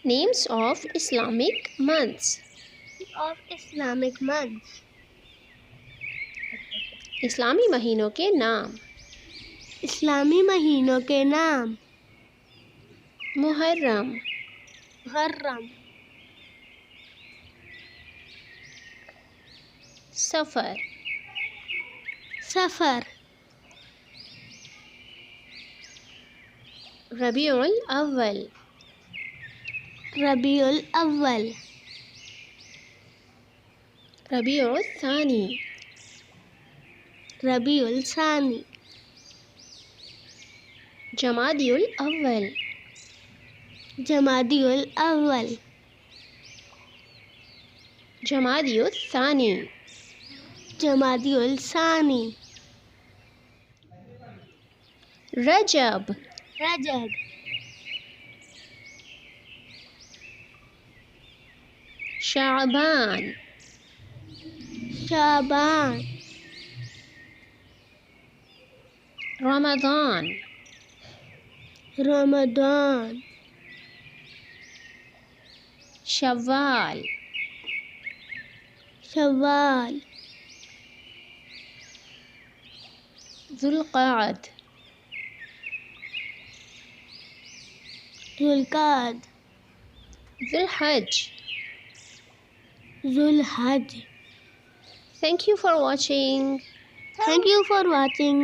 Names of Islamic months. اسلامی مہینوں کے نام. اسلامی مہینوں کے نام: محرم، صفر، ربیع الاول، ربیع الاول، ربیع الثانی، ربیع الثانی، جمادی الاول، جمادی الاول، جمادی الثانی، جمادی الثانی، رجب، رجب، شعبان، شعبان، رمضان، رمضان، شوال، شوال، ذو القعد، ذو القعد، ذو الحج. ذو الحج. Thank you for watching. Thank you for watching.